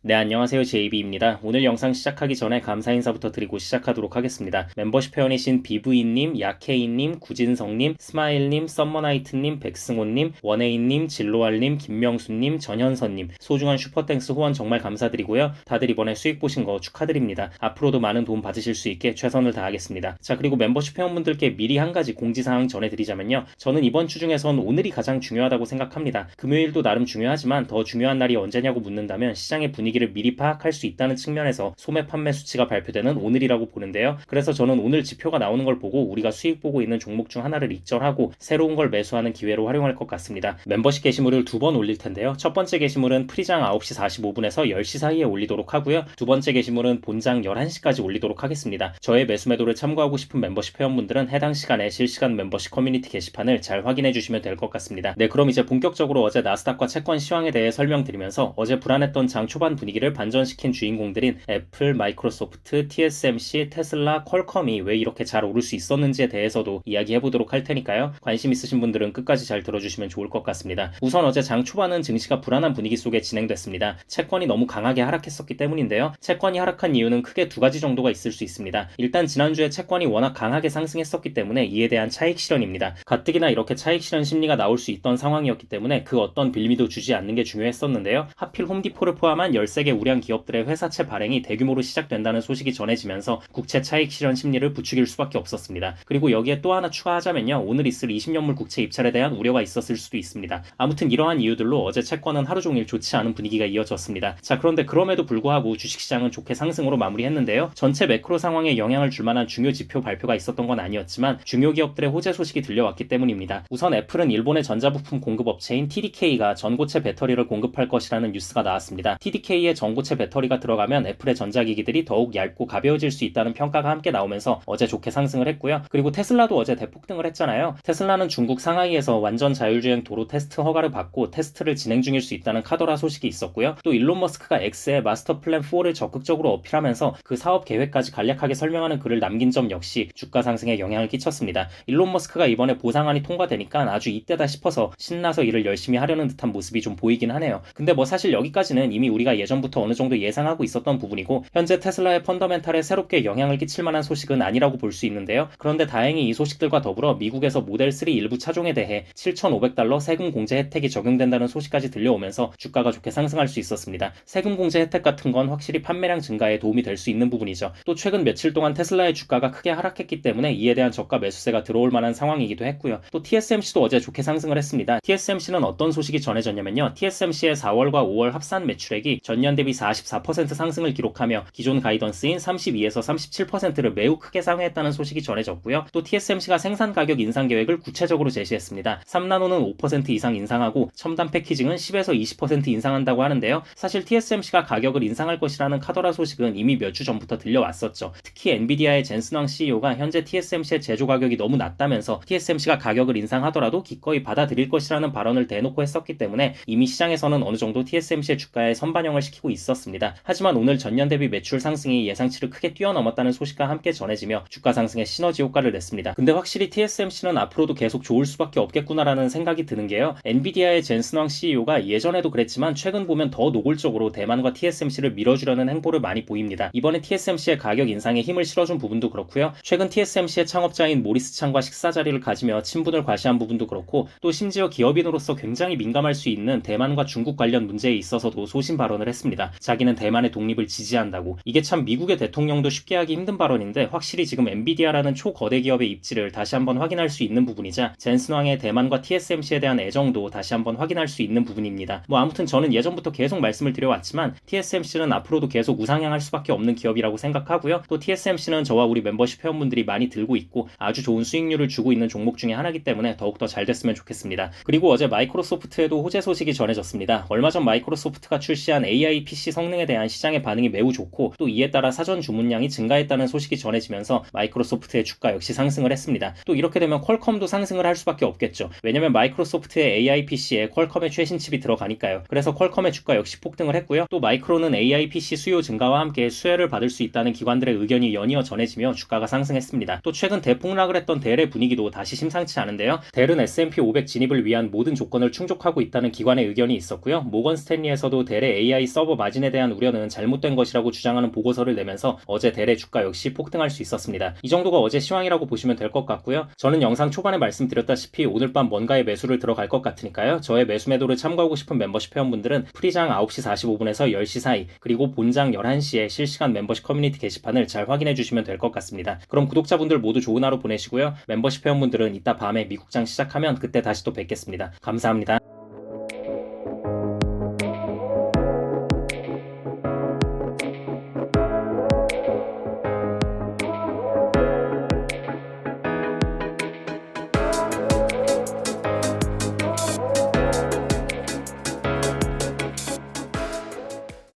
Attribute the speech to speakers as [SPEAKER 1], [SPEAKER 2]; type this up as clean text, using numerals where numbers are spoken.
[SPEAKER 1] 네, 안녕하세요. JB입니다. 오늘 영상 시작하기 전에 감사 인사부터 드리고 시작하도록 하겠습니다. 멤버십 회원이신 비브이님, 야케이님, 구진성님, 스마일님, 썸머나이트님, 백승호님, 원에이님, 진로알님, 김명수님, 전현선님, 소중한 슈퍼땡스 후원 정말 감사드리고요. 다들 이번에 수익 보신 거 축하드립니다. 앞으로도 많은 도움 받으실 수 있게 최선을 다하겠습니다. 자, 그리고 멤버십 회원분들께 미리 한 가지 공지사항 전해드리자면요. 저는 이번 주 중에선 오늘이 가장 중요하다고 생각합니다. 금요일도 나름 중요하지만 더 중요한 날이 언제냐고 묻는다면 시장의 분위기를 미리 파악할 수 있다는 측면에서 소매 판매 수치가 발표되는 오늘이라고 보는데요. 그래서 저는 오늘 지표가 나오는 걸 보고 우리가 수익 보고 있는 종목 중 하나를 익절하고 새로운 걸 매수하는 기회로 활용할 것 같습니다. 멤버십 게시물을 두 번 올릴 텐데요. 첫 번째 게시물은 프리장 9시 45분에서 10시 사이에 올리도록 하고요. 두 번째 게시물은 본장 11시까지 올리도록 하겠습니다. 저의 매수 매도를 참고하고 싶은 멤버십 회원분들은 해당 시간에 실시간 멤버십 커뮤니티 게시판을 잘 확인해 주시면 될 것 같습니다. 네, 그럼 이제 본격적으로 어제 나스닥과 채권 시황에 대해 설명드리면서 어제 불안했던 장 초반 분위기를 반전시킨 주인공들인 애플, 마이크로소프트, TSMC, 테슬라, 퀄컴이 왜 이렇게 잘 오를 수 있었는지에 대해서도 이야기해보도록 할 테니까요. 관심 있으신 분들은 끝까지 잘 들어주시면 좋을 것 같습니다. 우선 어제 장 초반은 증시가 불안한 분위기 속에 진행됐습니다. 채권이 너무 강하게 하락했었기 때문인데요. 채권이 하락한 이유는 크게 두 가지 정도가 있을 수 있습니다. 일단 지난주에 채권이 워낙 강하게 상승했었기 때문에 이에 대한 차익 실현입니다. 가뜩이나 이렇게 차익 실현 심리가 나올 수 있던 상황이었기 때문에 그 어떤 빌미도 주지 않는 게 중요했었는데요. 하필 홈디포를 포함한 13개 우량 기업들의 회사채 발행이 대규모로 시작된다는 소식이 전해지면서 국채 차익 실현 심리를 부추길 수밖에 없었습니다. 그리고 여기에 또 하나 추가하자면요. 오늘 있을 20년물 국채 입찰에 대한 우려가 있었을 수도 있습니다. 아무튼 이러한 이유들로 어제 채권은 하루 종일 좋지 않은 분위기가 이어졌습니다. 자, 그런데 그럼에도 불구하고 주식시장은 좋게 상승으로 마무리했는데요. 전체 매크로 상황에 영향을 줄 만한 중요 지표 발표가 있었던 건 아니었지만 중요 기업들의 호재 소식이 들려왔기 때문입니다. 우선 애플은 일본의 전자부품 공급업체인 TDK가 전고체 배터리를 공급할 것이라는 뉴스가 나왔습니다. TDK의 전고체 배터리가 들어가면 애플의 전자기기들이 더욱 얇고 가벼워질 수 있다는 평가가 함께 나오면서 어제 좋게 상승을 했고요. 그리고 테슬라도 어제 대폭등을 했잖아요. 테슬라는 중국 상하이에서 완전 자율주행 도로 테스트 허가를 받고 테스트를 진행 중일 수 있다는 카더라 소식이 있었고요. 또 일론 머스크가 X의 마스터 플랜 4를 적극적으로 어필하면서 그 사업 계획까지 간략하게 설명하는 글을 남긴 점 역시 주가 상승에 영향을 끼쳤습니다. 일론 머스크가 이번에 보상안이 통과되니까 아주 이때다 싶어서 신나서 일을 열심히 하려는 듯한 모습이 좀 보이긴 하네요. 근데 뭐 사실 여기까지는 이미 우리가 예전부터 어느 정도 예상하고 있었던 부분이고 현재 테슬라의 펀더멘탈에 새롭게 영향을 끼칠 만한 소식은 아니라고 볼 수 있는데요. 그런데 다행히 이 소식들과 더불어 미국에서 모델 3 일부 차종에 대해 $7,500 세금 공제 혜택이 적용된다는 소식까지 들려오면서 주가가 좋게 상승할 수 있었습니다. 세금 공제 혜택 같은 건 확실히 판매량 증가에 도움이 될 수 있는 부분이죠. 또 최근 며칠 동안 테슬라의 주가가 크게 하락했기 때문에 이에 대한 저가 매수세가 들어올 만한 상황이기도 했고요. 또 TSMC도 어제 좋게 상승을 했습니다. TSMC는 어떤 소식이 전해졌냐면요. TSMC의 4월과 5월 합산 매출액이 전년 대비 44% 상승을 기록하며 기존 가이던스인 32에서 37%를 매우 크게 상회했다는 소식이 전해졌고요. 또 TSMC가 생산 가격 인상 계획을 구체적으로 제시했습니다. 3나노는 5% 이상 인상하고 첨단 패키징은 10에서 20% 인상한다고 하는데요. 사실 TSMC가 가격을 인상할 것이라는 카더라 소식은 이미 몇 주 전부터 들려왔었죠. 특히 엔비디아의 젠슨 황 CEO가 현재 TSMC의 제조 가격이 너무 낮다면서 TSMC가 가격을 인상하더라도 기꺼이 받아들일 것이라는 발언을 대놓고 했었기 때문에 이미 시장에서는 어느 정도 TSMC의 주가에 선반영을 시키고 있었습니다. 하지만 오늘 전년 대비 매출 상승이 예상치를 크게 뛰어넘었다는 소식과 함께 전해지며 주가 상승에 시너지 효과를 냈습니다. 근데 확실히 TSMC는 앞으로도 계속 좋을 수밖에 없겠구나라는 생각이 드는 게요. 엔비디아의 젠슨 황 CEO가 예전에도 그랬지만 최근 보면 더 노골적으로 대만과 TSMC를 밀어주려는 행보를 많이 보입니다. 이번에 TSMC의 가격 인상에 힘을 실어준 부분도 그렇고요. 최근 TSMC의 창업자인 모리스 창과 식사 자리를 가지며 친분을 과시한 부분도 그렇고 또 심지어 기업인으로서 굉장히 민감할 수 있는 대만과 중국 관련 문제에 있어서도 소신 발언을 했습니다. 자기는 대만의 독립을 지지한다고. 이게 참 미국의 대통령도 쉽게 하기 힘든 발언인데 확실히 지금 엔비디아라는 초거대 기업의 입지를 다시 한번 확인할 수 있는 부분이자 젠슨 황의 대만과 TSMC에 대한 애정도 다시 한번 확인할 수 있는 부분입니다. 뭐 아무튼 저는 예전부터 계속 말씀을 드려왔지만 TSMC는 앞으로도 계속 우상향할 수밖에 없는 기업이라고 생각하고요. 또 TSMC는 저와 우리 멤버십 회원분들이 많이 들고 있고 아주 좋은 수익률을 주고 있는 종목 중에 하나이기 때문에 더욱더 잘 됐으면 좋겠습니다. 그리고 어제 마이크로소프트에도 호재 소식이 전해졌습니다. 얼마 전 마이크로소프트가 출시한 AI PC 성능에 대한 시장의 반응이 매우 좋고 또 이에 따라 사전 주문량이 증가했다는 소식이 전해지면서 마이크로소프트의 주가 역시 상승을 했습니다. 또 이렇게 되면 퀄컴도 상승을 할 수밖에 없겠죠. 왜냐면 마이크로소프트의 AI PC에 퀄컴의 최신 칩이 들어가니까요. 그래서 퀄컴의 주가 역시 폭등을 했고요. 또 마이크로는 AI PC 수요 증가와 함께 수혜를 받을 수 있다는 기관들의 의견이 연이어 전해지며 주가가 상승했습니다. 또 최근 대폭락을 했던 델의 분위기도 다시 심상치 않은데요. 델은 S&P 500 진입을 위한 모든 조건을 충족하고 있다는 기관의 의견이 있었고요. 모건 스탠리에서도 델의 AI 서버 마진에 대한 우려는 잘못된 것이라고 주장하는 보고서를 내면서 어제 대래 주가 역시 폭등할 수 있었습니다. 이 정도가 어제 시황이라고 보시면 될 것 같고요. 저는 영상 초반에 말씀드렸다시피 오늘 밤 뭔가의 매수를 들어갈 것 같으니까요. 저의 매수 매도를 참고하고 싶은 멤버십 회원분들은 프리장 9시 45분에서 10시 사이 그리고 본장 11시에 실시간 멤버십 커뮤니티 게시판을 잘 확인해 주시면 될 것 같습니다. 그럼 구독자분들 모두 좋은 하루 보내시고요. 멤버십 회원분들은 이따 밤에 미국장 시작하면 그때 다시 또 뵙겠습니다. 감사합니다.